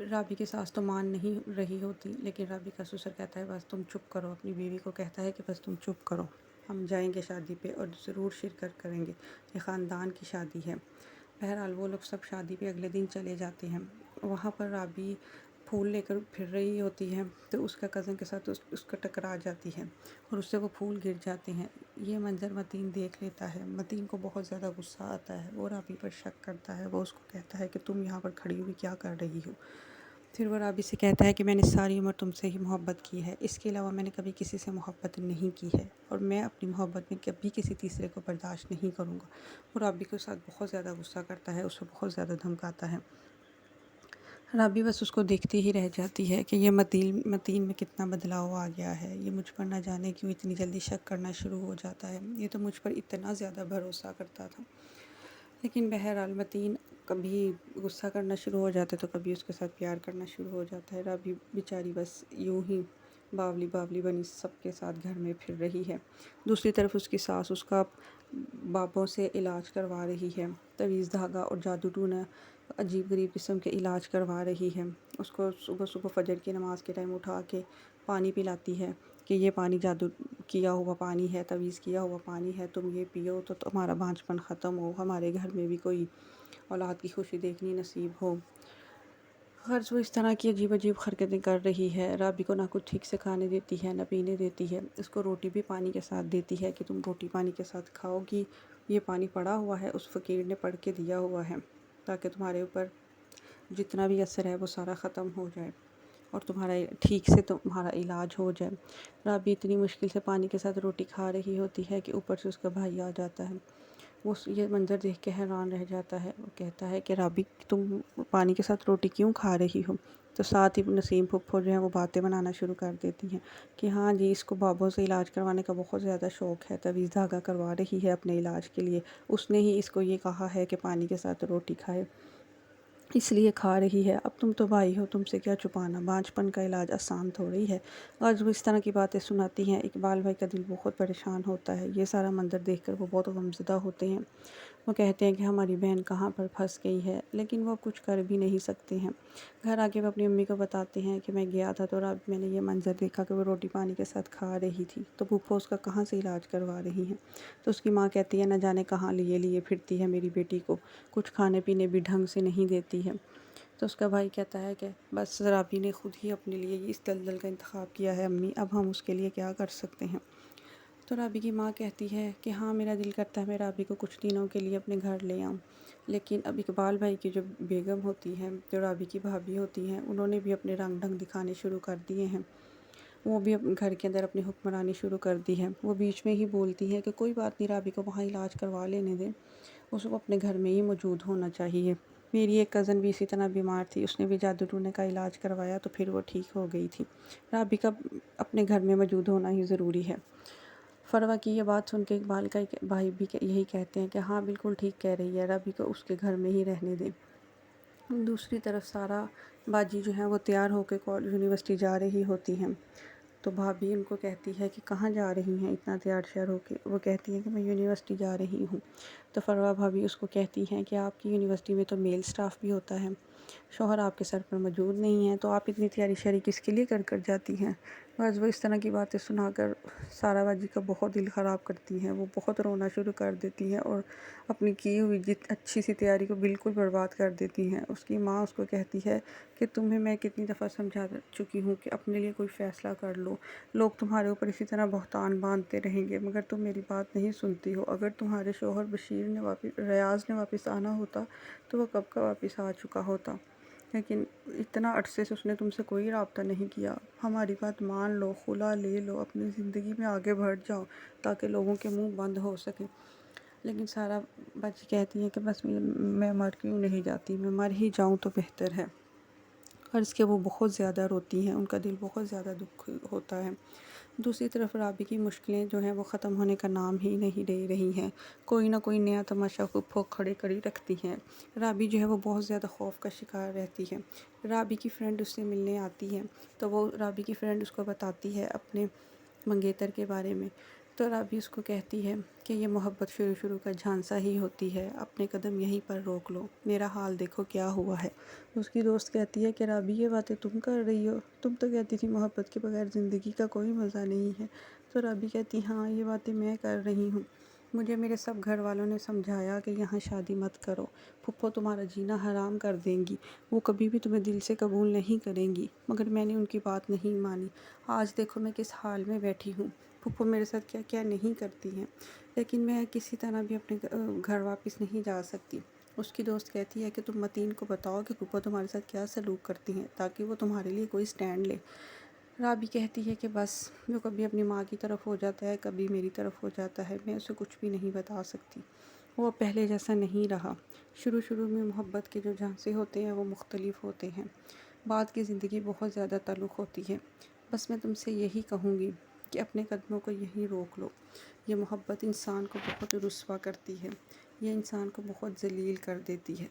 رابی کی ساس تو مان نہیں رہی ہوتی، لیکن رابی کا سسر کہتا ہے بس تم چپ کرو، اپنی بیوی کو کہتا ہے کہ بس تم چپ کرو، ہم جائیں گے شادی پہ اور ضرور شرکت کریں گے، یہ خاندان کی شادی ہے۔ بہرحال وہ لوگ سب شادی پہ اگلے دن چلے جاتے ہیں۔ وہاں پر رابی پھول لے کر پھر رہی ہوتی ہے تو اس کا کزن کے ساتھ اس کا ٹکرا جاتی ہے اور اس سے وہ پھول گر جاتے ہیں۔ یہ منظر متین دیکھ لیتا ہے۔ متین کو بہت زیادہ غصہ آتا ہے، وہ رابی پر شک کرتا ہے، وہ اس کو کہتا ہے کہ تم یہاں پر کھڑی ہوئی کیا کر رہی ہو؟ پھر وہ رابی سے کہتا ہے کہ میں نے ساری عمر تم سے ہی محبت کی ہے، اس کے علاوہ میں نے کبھی کسی سے محبت نہیں کی ہے اور میں اپنی محبت میں کبھی کسی تیسرے کو برداشت نہیں کروں گا۔ وہ رابی کے ساتھ بہت زیادہ غصہ کرتا ہے، اسے بہت زیادہ دھمکاتا ہے۔ رابی بس اس کو دیکھتی ہی رہ جاتی ہے کہ یہ متین میں کتنا بدلاؤ آ گیا ہے، یہ مجھ پر نہ جانے کیوں اتنی جلدی شک کرنا شروع ہو جاتا ہے، یہ تو مجھ پر اتنا زیادہ بھروسہ کرتا تھا۔ لیکن بہرحال متین کبھی غصہ کرنا شروع ہو جاتا ہے تو کبھی اس کے ساتھ پیار کرنا شروع ہو جاتا ہے۔ رابی بیچاری بس یوں ہی باولی باولی بنی سب کے ساتھ گھر میں پھر رہی ہے۔ دوسری طرف اس کی ساس اس کا بابوں سے علاج کروا رہی ہے، تویز دھاگا اور جادو ٹونا عجیب غریب قسم کے علاج کروا رہی ہے۔ اس کو صبح صبح فجر کی نماز کے ٹائم اٹھا کے پانی پلاتی ہے کہ یہ پانی جادو کیا ہوا پانی ہے، تویز کیا ہوا پانی ہے، تم یہ پیو تو تمہارا بانجھپن ختم ہو، ہمارے گھر میں بھی کوئی اولاد کی خوشی دیکھنی نصیب ہو۔ غرض وہ اس طرح کی عجیب عجیب حرکتیں کر رہی ہے۔ رابی کو نہ کچھ ٹھیک سے کھانے دیتی ہے، نہ پینے دیتی ہے، اس کو روٹی بھی پانی کے ساتھ دیتی ہے کہ تم روٹی پانی کے ساتھ کھاؤ گی، یہ پانی پڑا ہوا ہے، اس فقیر نے پڑھ کے دیا ہوا ہے تاکہ تمہارے اوپر جتنا بھی اثر ہے وہ سارا ختم ہو جائے اور تمہارا ٹھیک سے تمہارا علاج ہو جائے۔ رابی اتنی مشکل سے پانی کے ساتھ روٹی کھا رہی ہوتی ہے کہ اوپر سے اس کا بھائی آ جاتا ہے۔ وہ یہ منظر دیکھ کے حیران رہ جاتا ہے، وہ کہتا ہے کہ رابی تم پانی کے ساتھ روٹی کیوں کھا رہی ہو؟ تو ساتھ ہی نسیم پھپھو جو ہے وہ باتیں بنانا شروع کر دیتی ہیں کہ ہاں جی، اس کو بابوں سے علاج کروانے کا بہت زیادہ شوق ہے، تویز دھاگا کروا رہی ہے اپنے علاج کے لیے، اس نے ہی اس کو یہ کہا ہے کہ پانی کے ساتھ روٹی کھائے، اس لیے کھا رہی ہے۔ اب تم تو بھائی ہو، تم سے کیا چھپانا، بانجھپن کا علاج آسان تھوڑی ہے۔ آج وہ اس طرح کی باتیں سناتی ہیں، اقبال بھائی کا دل بہت پریشان ہوتا ہے۔ یہ سارا منظر دیکھ کر وہ بہت غمزدہ ہوتے ہیں۔ وہ کہتے ہیں کہ ہماری بہن کہاں پر پھنس گئی ہے، لیکن وہ کچھ کر بھی نہیں سکتے ہیں۔ گھر آ کے وہ اپنی امی کو بتاتے ہیں کہ میں گیا تھا تو رات میں نے یہ منظر دیکھا کہ وہ روٹی پانی کے ساتھ کھا رہی تھی، تو پھپھو اس کا کہاں سے علاج کروا رہی ہیں۔ تو اس کی ماں کہتی ہے نہ جانے کہاں لیے لیے پھرتی ہے میری بیٹی کو، کچھ کھانے پینے بھی ڈھنگ سے نہیں دیتی ہے۔ تو اس کا بھائی کہتا ہے کہ بس رابی نے خود ہی اپنے لیے اس دلدل کا انتخاب کیا ہے امی، اب ہم اس کے لیے کیا کر سکتے ہیں۔ تو رابی کی ماں کہتی ہے کہ ہاں میرا دل کرتا ہے میں رابی کو کچھ دنوں کے لیے اپنے گھر لے آؤں، لیکن اب اقبال بھائی کی جو بیگم ہوتی ہے، جو رابی کی بھابھی ہوتی ہیں، انہوں نے بھی اپنے رنگ ڈھنگ دکھانے شروع کر دیے ہیں۔ وہ بھی گھر کے اندر اپنی حکمرانی شروع کر دی ہے۔ وہ بیچ میں ہی بولتی ہے کہ کوئی بات نہیں، رابی کو وہاں علاج کروا لینے دیں، اس کو اپنے گھر میں ہی موجود ہونا چاہیے۔ میری ایک کزن بھی اسی طرح بیمار تھی، اس نے بھی جادو ٹونے کا علاج کروایا تو پھر وہ ٹھیک ہو گئی تھی، رابی کا اپنے گھر میں موجود ہونا ہی ضروری ہے۔ فروہ کی یہ بات سن کے اقبال کا بھائی بھی یہی کہتے ہیں کہ ہاں بالکل ٹھیک کہہ رہی ہے، رابی کو اس کے گھر میں ہی رہنے دیں۔ دوسری طرف سارا باجی جو ہیں وہ تیار ہو کے یونیورسٹی جا رہی ہوتی ہیں، تو بھابھی ان کو کہتی ہے کہ کہاں جا رہی ہیں اتنا تیار شیار ہو کے؟ وہ کہتی ہیں کہ میں یونیورسٹی جا رہی ہوں۔ تو فروہ بھابھی اس کو کہتی ہیں کہ آپ کی یونیورسٹی میں تو میل سٹاف بھی ہوتا ہے، شوہر آپ کے سر پر موجود نہیں ہیں، تو آپ اتنی تیاری شیاری کس کے لیے کر جاتی ہیں؟ بس وہ اس طرح کی باتیں سنا کر سارا باجی کا بہت دل خراب کرتی ہیں، وہ بہت رونا شروع کر دیتی ہیں اور اپنی کی ہوئی اچھی سی تیاری کو بالکل برباد کر دیتی ہیں۔ اس کی ماں اس کو کہتی ہے کہ تمہیں میں کتنی دفعہ سمجھا چکی ہوں کہ اپنے لیے کوئی فیصلہ کر لو، لوگ تمہارے اوپر اسی طرح بہتان باندھتے رہیں گے مگر تم میری بات نہیں سنتی ہو۔ اگر تمہارے شوہر ریاض نے واپس آنا ہوتا تو وہ کب کا واپس آ چکا ہوتا، لیکن اتنا عرصے سے اس نے تم سے کوئی رابطہ نہیں کیا۔ ہماری بات مان لو، خلا لے لو، اپنی زندگی میں آگے بڑھ جاؤ تاکہ لوگوں کے منہ بند ہو سکے۔ لیکن سارا باجی کہتی ہے کہ بس میں مر کیوں نہیں جاتی، میں مر ہی جاؤں تو بہتر ہے۔ عرض کہ وہ بہت زیادہ روتی ہیں، ان کا دل بہت زیادہ دکھ ہوتا ہے۔ دوسری طرف رابی کی مشکلیں جو ہیں وہ ختم ہونے کا نام ہی نہیں لے رہی ہیں، کوئی نہ کوئی نیا تماشا پھپھو کھڑے کری رکھتی ہیں۔ رابی جو ہے وہ بہت زیادہ خوف کا شکار رہتی ہے۔ رابی کی فرینڈ اس سے ملنے آتی ہے تو وہ رابی کی فرینڈ اس کو بتاتی ہے اپنے منگیتر کے بارے میں، تو رابی اس کو کہتی ہے کہ یہ محبت شروع کا جھانسا ہی ہوتی ہے، اپنے قدم یہیں پر روک لو، میرا حال دیکھو کیا ہوا ہے۔ اس کی دوست کہتی ہے کہ رابی یہ باتیں تم کر رہی ہو، تم تو کہتی تھی محبت کے بغیر زندگی کا کوئی مزہ نہیں ہے۔ تو رابی کہتی ہاں یہ باتیں میں کر رہی ہوں، مجھے میرے سب گھر والوں نے سمجھایا کہ یہاں شادی مت کرو، پھپھو تمہارا جینا حرام کر دیں گی، وہ کبھی بھی تمہیں دل سے قبول نہیں کریں گی، مگر میں نے ان کی بات نہیں مانی۔ آج دیکھو میں کس حال میں بیٹھی ہوں، پھپھو میرے ساتھ کیا کیا نہیں کرتی ہیں، لیکن میں کسی طرح بھی اپنے گھر واپس نہیں جا سکتی۔ اس کی دوست کہتی ہے کہ تم متین کو بتاؤ کہ پھپھو تمہارے ساتھ کیا سلوک کرتی ہیں تاکہ وہ تمہارے لیے کوئی سٹینڈ لے۔ رابی کہتی ہے کہ بس جو کبھی اپنی ماں کی طرف ہو جاتا ہے کبھی میری طرف ہو جاتا ہے، میں اسے کچھ بھی نہیں بتا سکتی، وہ پہلے جیسا نہیں رہا۔ شروع میں محبت کے جو جھانسے ہوتے ہیں وہ مختلف ہوتے ہیں، بعد کی زندگی بہت زیادہ تعلق ہوتی ہے۔ بس میں تم سے یہی کہوں گی کہ اپنے قدموں کو یہیں روک لو، یہ محبت انسان کو بہت رسوا کرتی ہے، یہ انسان کو بہت ذلیل کر دیتی ہے۔